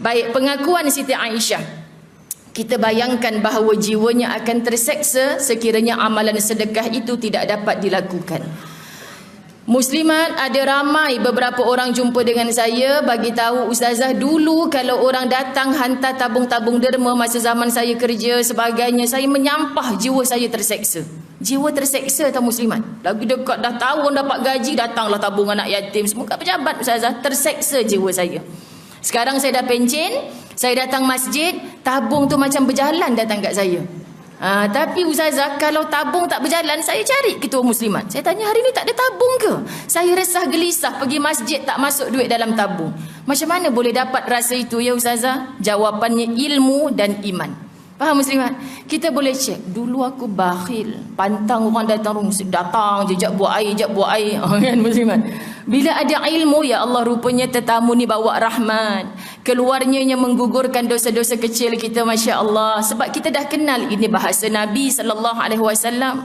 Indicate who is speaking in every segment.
Speaker 1: Baik, pengakuan Siti Aisyah. Kita bayangkan bahawa jiwanya akan terseksa sekiranya amalan sedekah itu tidak dapat dilakukan. Muslimat, ada ramai beberapa orang jumpa dengan saya bagi tahu, ustazah, dulu kalau orang datang hantar tabung-tabung derma masa zaman saya kerja sebagainya, saya menyampah, jiwa saya terseksa. Jiwa terseksa tau muslimat. Lagi dekat dah tahun dapat gaji, datanglah tabung anak yatim semua kat pejabat, ustazah, terseksa jiwa saya. Sekarang saya dah pencen, saya datang masjid, tabung tu macam berjalan datang kat saya. Tapi ustazah, kalau tabung tak berjalan, saya cari ketua muslimat. Saya tanya, hari ni tak ada tabung ke? Saya resah gelisah pergi masjid tak masuk duit dalam tabung. Macam mana boleh dapat rasa itu ya ustazah? Jawapannya ilmu dan iman. Faham muslimat? Kita boleh cek. Dulu aku bakhil, pantang orang datang rumah, datang je, jap buat air, jap buat air. Kan muslimat? Bila ada ilmu, ya Allah, rupanya tetamu ni bawa rahmat. Keluarnya yang menggugurkan dosa-dosa kecil kita, Masya Allah. Sebab kita dah kenal ini bahasa Nabi SAW.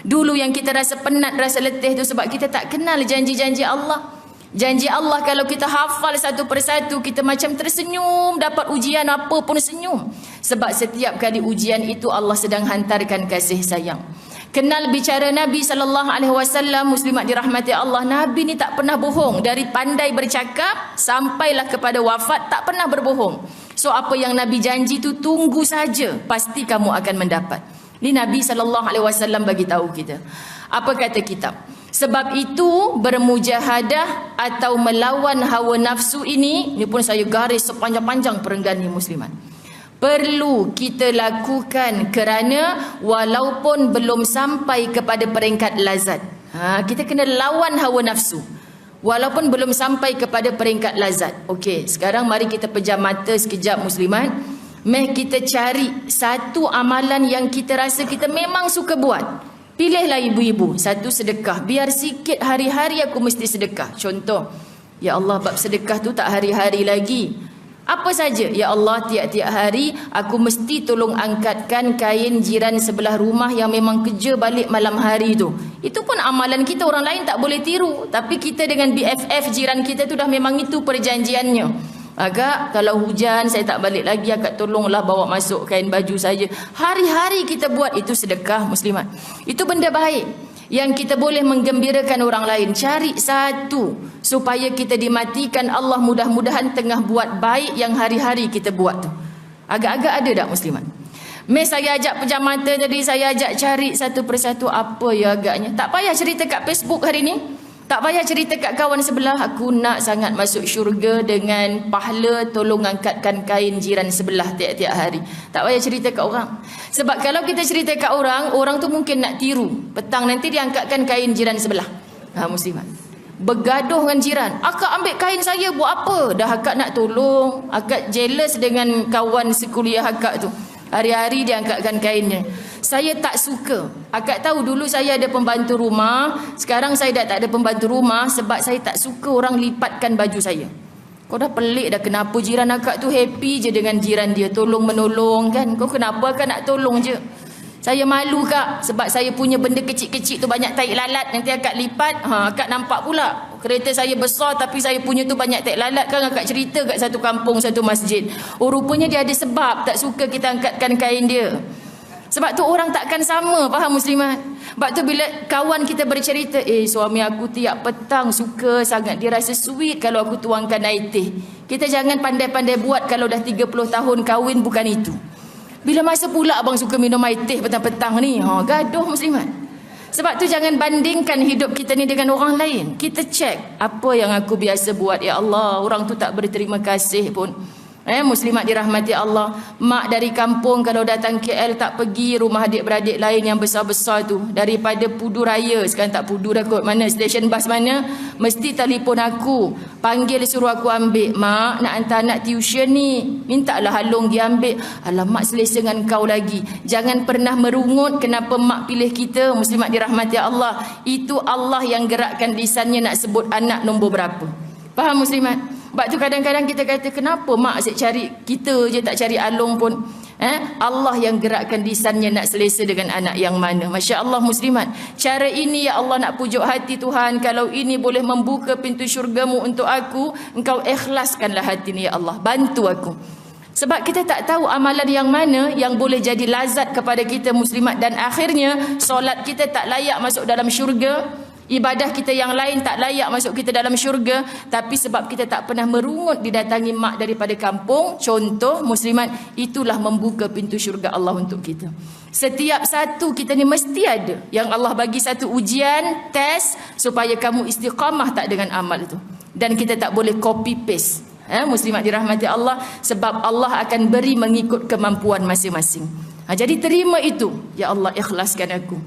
Speaker 1: Dulu yang kita rasa penat, rasa letih tu sebab kita tak kenal janji-janji Allah. Janji Allah kalau kita hafal satu persatu, kita macam tersenyum, dapat ujian apa pun senyum. Sebab setiap kali ujian itu Allah sedang hantarkan kasih sayang. Kenal bicara Nabi SAW, muslimat dirahmati Allah. Nabi ni tak pernah bohong. Dari pandai bercakap sampailah kepada wafat, tak pernah berbohong. So apa yang Nabi janji tu tunggu saja, pasti kamu akan mendapat. Ni Nabi SAW bagi tahu kita. Apa kata kitab? Sebab itu bermujahadah atau melawan hawa nafsu ini pun saya garis sepanjang-panjang perenggan ni muslimat. Perlu kita lakukan kerana walaupun belum sampai kepada peringkat lazat. Kita kena lawan hawa nafsu. Walaupun belum sampai kepada peringkat lazat. Okey, sekarang mari kita pejam mata sekejap muslimat. Mari kita cari satu amalan yang kita rasa kita memang suka buat. Pilihlah ibu-ibu, satu sedekah. Biar sikit hari-hari aku mesti sedekah. Contoh, ya Allah, bab sedekah tu tak hari-hari lagi. Apa saja, ya Allah, tiap-tiap hari aku mesti tolong angkatkan kain jiran sebelah rumah yang memang kerja balik malam hari tu. Itu pun amalan kita, orang lain tak boleh tiru. Tapi kita dengan BFF jiran kita tu dah memang itu perjanjiannya. Agak kalau hujan saya tak balik lagi, akak tolonglah bawa masuk kain baju saja. Hari-hari kita buat itu sedekah muslimat. Itu benda baik yang kita boleh menggembirakan orang lain. Cari satu supaya kita dimatikan Allah, mudah-mudahan tengah buat baik yang hari-hari kita buat tu. Agak-agak ada tak muslimat? Saya ajak pejam mata tadi, saya ajak cari satu persatu apa ya agaknya. Tak payah cerita kat Facebook hari ni. Tak payah cerita kat kawan sebelah, aku nak sangat masuk syurga dengan pahala tolong angkatkan kain jiran sebelah tiap-tiap hari. Tak payah cerita kat orang. Sebab kalau kita cerita kat orang, orang tu mungkin nak tiru. Petang nanti dia angkatkan kain jiran sebelah. Muslimat. Bergaduh dengan jiran. Akak ambil kain saya buat apa? Dah akak nak tolong. Akak jealous dengan kawan sekuliah akak tu. Hari-hari dia angkatkan kainnya. Saya tak suka. Akak tahu dulu saya ada pembantu rumah. Sekarang saya dah tak ada pembantu rumah sebab saya tak suka orang lipatkan baju saya. Kau dah pelik dah, kenapa jiran akak tu happy je dengan jiran dia, tolong menolong kan. Kau kenapa akak nak tolong je? Saya malu kak sebab saya punya benda kecil-kecil tu banyak taik lalat. Nanti akak lipat, akak nampak pula kereta saya besar tapi saya punya tu banyak taik lalat kan. Akak cerita kat satu kampung, satu masjid. Oh rupanya dia ada sebab tak suka kita angkatkan kain dia. Sebab tu orang takkan sama, faham muslimat? Sebab tu bila kawan kita bercerita, suami aku tiap petang suka sangat, dia rasa sweet kalau aku tuangkan air teh. Kita jangan pandai-pandai buat kalau dah 30 tahun kahwin, bukan itu. Bila masa pula abang suka minum air teh petang-petang ni? Gaduh muslimat. Sebab tu jangan bandingkan hidup kita ni dengan orang lain. Kita cek apa yang aku biasa buat, ya Allah, orang tu tak berterima kasih pun. Muslimat dirahmati Allah. Mak dari kampung kalau datang KL tak pergi rumah adik-beradik lain yang besar-besar tu. Daripada Pudu Raya, sekarang tak Pudu dah kot, mana stesen bas mana, mesti telefon aku, panggil suruh aku ambil. Mak nak hantar anak tuition ni, mintalah Halong dia ambil. Alamak, selesa dengan kau lagi. Jangan pernah merungut kenapa mak pilih kita. Muslimat dirahmati Allah. Itu Allah yang gerakkan lisannya nak sebut anak nombor berapa. Faham muslimat? Sebab tu kadang-kadang kita kata, kenapa mak asyik cari kita je, tak cari Along pun. Allah yang gerakkan lisannya nak selesa dengan anak yang mana. Masya Allah muslimat. Cara ini ya Allah nak pujuk hati Tuhan. Kalau ini boleh membuka pintu syurgamu untuk aku, Engkau ikhlaskanlah hati ni ya Allah. Bantu aku. Sebab kita tak tahu amalan yang mana yang boleh jadi lazat kepada kita muslimat, dan akhirnya solat kita tak layak masuk dalam syurga, ibadah kita yang lain tak layak masuk kita dalam syurga, tapi sebab kita tak pernah merungut didatangi mak daripada kampung, contoh muslimat, itulah membuka pintu syurga Allah untuk kita. Setiap satu kita ni mesti ada yang Allah bagi satu ujian, test supaya kamu istiqamah tak dengan amal itu, dan kita tak boleh copy paste. Muslimat dirahmati Allah, sebab Allah akan beri mengikut kemampuan masing-masing. Jadi terima itu ya Allah, ikhlaskan aku.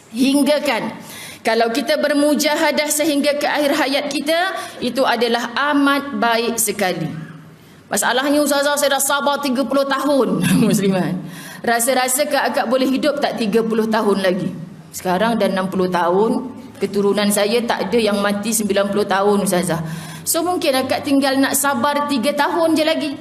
Speaker 1: Hinggakan kalau kita bermujahadah sehingga ke akhir hayat kita, itu adalah amat baik sekali. Masalahnya ustazah, saya dah sabar 30 tahun. Muslimat, rasa-rasa akak boleh hidup tak 30 tahun lagi? Sekarang dah 60 tahun, keturunan saya tak ada yang mati 90 tahun ustazah. So mungkin akak tinggal nak sabar 3 tahun je lagi.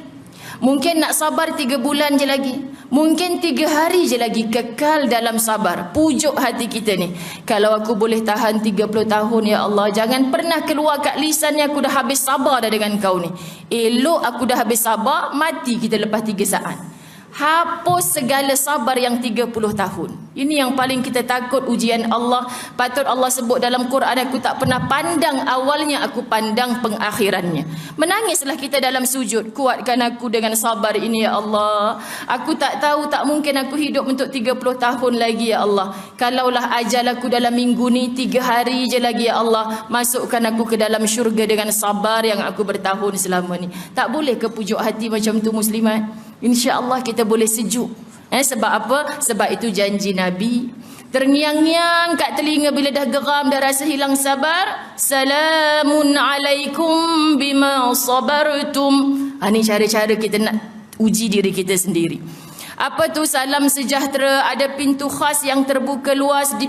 Speaker 1: Mungkin nak sabar 3 bulan je lagi. Mungkin 3 hari je lagi, kekal dalam sabar. Pujuk hati kita ni. Kalau aku boleh tahan 30 tahun ya Allah, jangan pernah keluar kat lisannya aku dah habis sabar dah dengan kau ni. Elok aku dah habis sabar, mati kita lepas 3 saat. Hapus segala sabar yang 30 tahun. Ini yang paling kita takut, ujian Allah. Patut Allah sebut dalam Quran, aku tak pernah pandang awalnya, aku pandang pengakhirannya. Menangislah kita dalam sujud, kuatkan aku dengan sabar ini ya Allah. Aku tak tahu, tak mungkin aku hidup untuk 30 tahun lagi ya Allah. Kalaulah ajal aku dalam minggu ni 3 hari je lagi ya Allah, masukkan aku ke dalam syurga dengan sabar yang aku bertahun selama ni. Tak boleh ke pujuk hati macam tu muslimat? InsyaAllah kita boleh sejuk. Sebab apa? Sebab itu janji Nabi. Terngiang-ngiang kat telinga bila dah geram, dah rasa hilang sabar. Salamun alaikum bima sabartum. Ini cara-cara kita nak uji diri kita sendiri. Apa tu salam sejahtera, ada pintu khas yang terbuka luas,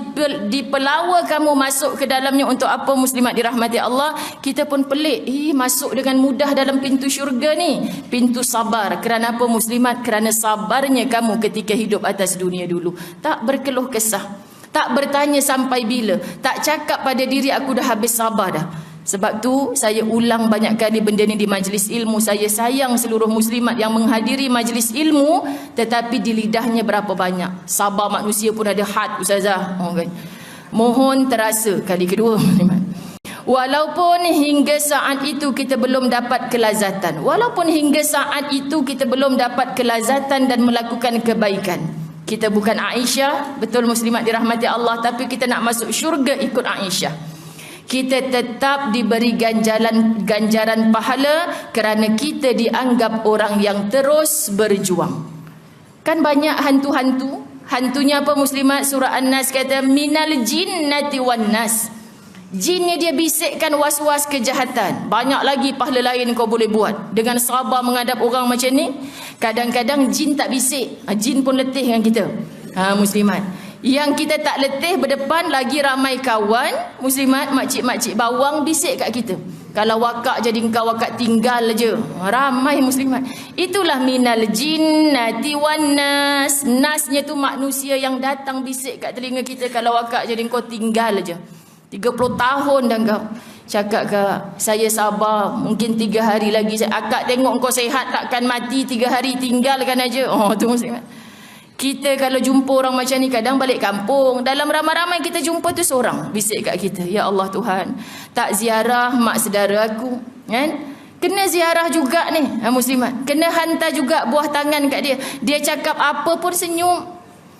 Speaker 1: dipelawa kamu masuk ke dalamnya untuk apa muslimat dirahmati Allah. Kita pun pelik, masuk dengan mudah dalam pintu syurga ni. Pintu sabar. Kerana apa muslimat? Kerana sabarnya kamu ketika hidup atas dunia dulu. Tak berkeluh kesah, tak bertanya sampai bila, tak cakap pada diri aku dah habis sabar dah. Sebab tu saya ulang banyak kali benda ni di majlis ilmu. Saya sayang seluruh muslimat yang menghadiri majlis ilmu, tetapi di lidahnya berapa banyak. Sabar manusia pun ada had ustazah. Mohon terasa kali kedua muslimat. Walaupun hingga saat itu kita belum dapat kelazatan, walaupun hingga saat itu kita belum dapat kelazatan dan melakukan kebaikan. Kita bukan Aisyah, betul muslimat dirahmati Allah, tapi kita nak masuk syurga ikut Aisyah. Kita tetap diberi ganjaran pahala kerana kita dianggap orang yang terus berjuang. Kan banyak hantu-hantu. Hantunya apa muslimat? Surah An-Nas kata minal jinnati wan nas. Jinnya dia bisikkan was-was kejahatan. Banyak lagi pahala lain kau boleh buat. Dengan sabar menghadap orang macam ni. Kadang-kadang jin tak bisik, jin pun letih dengan kita. Muslimat, yang kita tak letih berdepan, lagi ramai kawan muslimat, makcik-makcik bawang bisik kat kita. Kalau wakak jadi engkau wakak tinggal je. Ramai muslimat. Itulah minal jinnati wan nas. Nasnya tu manusia yang datang bisik kat telinga kita, kalau wakak jadi engkau tinggal je. 30 tahun dah kau cakap ke saya sabar, mungkin 3 hari lagi. Akak tengok engkau sehat, takkan mati 3 hari, tinggalkan aja. Tu muslimat. Kita kalau jumpa orang macam ni, kadang balik kampung, dalam ramai-ramai kita jumpa tu seorang bisik kat kita, ya Allah Tuhan, tak ziarah mak saudara aku, kan? Kena ziarah juga ni, muslimat. Kena hantar juga buah tangan kat dia. Dia cakap apa pun senyum.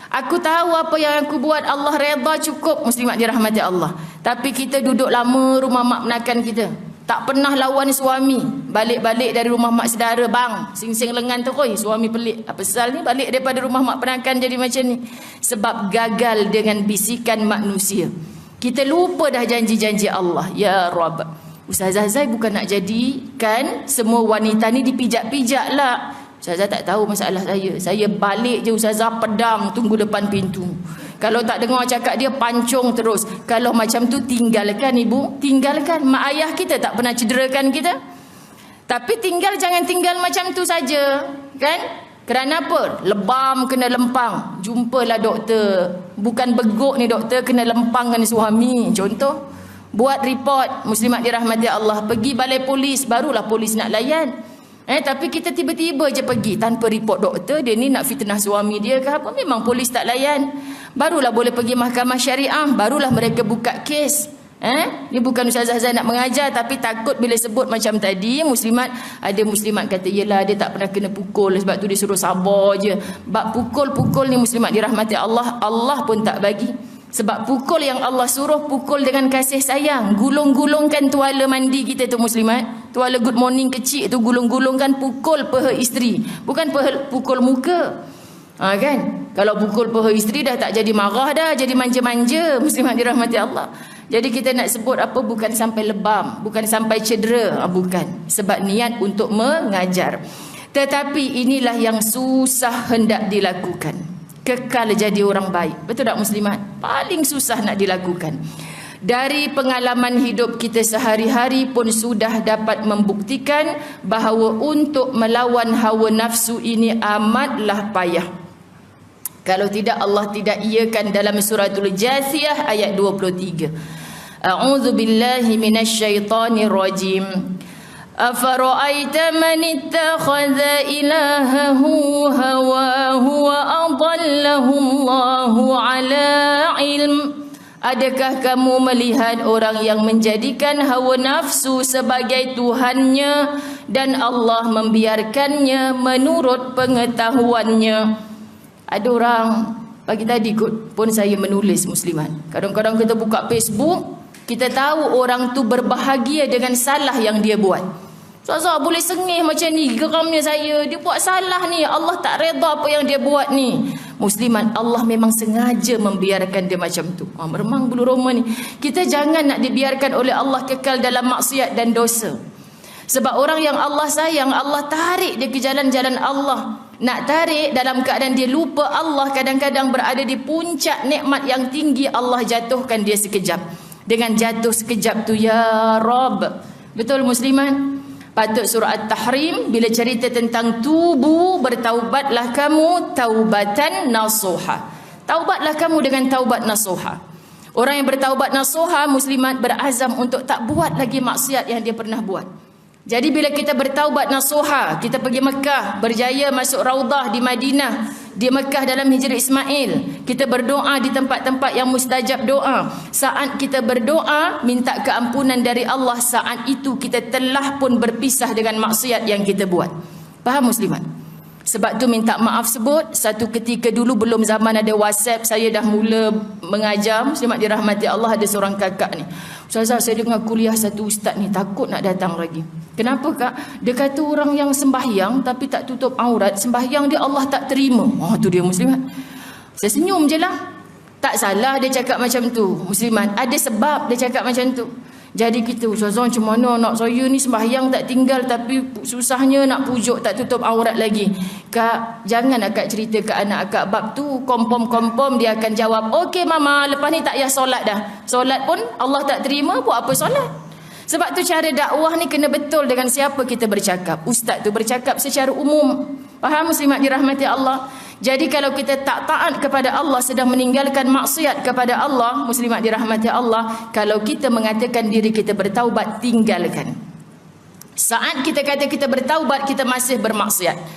Speaker 1: Aku tahu apa yang aku buat, Allah redha, cukup muslimat dirahmati Allah. Tapi kita duduk lama rumah mak menakan kita. Tak pernah lawan suami. Balik-balik dari rumah mak saudara, bang, sing-sing lengan tu, oi, suami pelik. Apa pasal ni balik daripada rumah mak penakan jadi macam ni? Sebab gagal dengan bisikan manusia. Kita lupa dah janji-janji Allah. Ya Rabb. Ustazah Zai bukan nak jadikan semua wanita ni dipijak-pijak lah. Ustazah tak tahu masalah saya. Saya balik je ustazah, pedam tunggu depan pintu. Kalau tak dengar cakap dia, pancung terus. Kalau macam tu, tinggalkan ibu, tinggalkan. Mak ayah kita tak pernah cederakan kita. Tapi tinggal, jangan tinggal macam tu saja, kan? Kerana apa? Lebam kena lempang. Jumpalah doktor. Bukan beguk ni doktor, kena lempangkan suami. Contoh. Buat report, muslimat dirahmati Allah. Pergi balai polis, barulah polis nak layan. Tapi kita tiba-tiba je pergi tanpa report doktor. Dia ni nak fitnah suami dia ke apa? Memang polis tak layan. Barulah boleh pergi mahkamah syariah. Barulah mereka buka kes. Ni bukan Ustazah Zai nak mengajar, tapi takut bila sebut macam tadi muslimat, ada muslimat kata yelah dia tak pernah kena pukul, sebab tu dia suruh sabar je. Bab pukul-pukul ni muslimat dirahmati Allah, Allah pun tak bagi. Sebab pukul yang Allah suruh pukul dengan kasih sayang. Gulung-gulungkan tuala mandi kita tu muslimat, tuala good morning kecil tu gulung-gulungkan, pukul peha isteri, bukan pukul muka. Kan? Kalau pukul peha isteri dah tak jadi marah dah, jadi manja-manja muslimat dirahmati Allah. Jadi kita nak sebut apa, bukan sampai lebam, bukan sampai cedera, bukan. Sebab niat untuk mengajar. Tetapi inilah yang susah hendak dilakukan. Kekal jadi orang baik. Betul tak muslimat? Paling susah nak dilakukan. Dari pengalaman hidup kita sehari-hari pun sudah dapat membuktikan bahawa untuk melawan hawa nafsu ini amatlah payah. Kalau tidak, Allah tidak iakan dalam suratul Jathiyah ayat 23. A'udzu billahi minasyaitonir rajim. Afara'aita man ittakhadha ilahahu hawahu wa adallahu Allahu ala ilm. Adakah kamu melihat orang yang menjadikan hawa nafsu sebagai tuhannya dan Allah membiarkannya menurut pengetahuannya? Ada orang pagi tadi pun saya menulis muslimat. Kadang-kadang kita buka Facebook, kita tahu orang tu berbahagia dengan salah yang dia buat. Ustazah boleh sengih macam ni, geramnya saya. Dia buat salah ni, Allah tak reda apa yang dia buat ni. Muslimat, Allah memang sengaja membiarkan dia macam tu. Meremang bulu roma ni. Kita jangan nak dibiarkan oleh Allah kekal dalam maksiat dan dosa. Sebab orang yang Allah sayang, Allah tarik dia ke jalan-jalan Allah. Nak tarik dalam keadaan dia lupa Allah, kadang-kadang berada di puncak nikmat yang tinggi, Allah jatuhkan dia sekejap. Dengan jatuh sekejap tu, ya Rabb. Betul musliman? Patut surah At-Tahrim bila cerita tentang tubu, bertaubatlah kamu taubatan nasuha. Taubatlah kamu dengan taubat nasuha. Orang yang bertaubat nasuha muslimat berazam untuk tak buat lagi maksiat yang dia pernah buat. Jadi bila kita bertaubat nasuha, kita pergi Mekah, berjaya masuk Raudah di Madinah, di Mekah dalam Hijrah Ismail, kita berdoa di tempat-tempat yang mustajab doa. Saat kita berdoa minta keampunan dari Allah, saat itu kita telah pun berpisah dengan maksiat yang kita buat. Faham muslimat? Sebab tu minta maaf sebut, satu ketika dulu belum zaman ada WhatsApp, saya dah mula mengajar, muslimat dirahmati Allah, ada seorang kakak ni. Ustazah, saya dengar kuliah satu ustaz ni, takut nak datang lagi. Kenapa kak? Dia kata orang yang sembahyang tapi tak tutup aurat, sembahyang dia Allah tak terima. Tu dia muslimat. Saya senyum je lah. Tak salah dia cakap macam tu muslimat, ada sebab dia cakap macam tu. Jadi kita, Ustazah macam mana nak saya ni sembahyang tak tinggal tapi susahnya nak pujuk tak tutup aurat lagi. Kak, jangan akak cerita ke anak akak bab tu, kompom-kompom dia akan jawab, okey mama, lepas ni tak payah solat dah. Solat pun Allah tak terima, buat apa solat? Sebab tu cara dakwah ni kena betul dengan siapa kita bercakap. Ustaz tu bercakap secara umum. Faham muslimat dirahmati Allah? Jadi kalau kita tak taat kepada Allah, sedang meninggalkan maksiat kepada Allah, muslimat dirahmati Allah, kalau kita mengatakan diri kita bertaubat, tinggalkan. Saat kita kata kita bertaubat, kita masih bermaksiat.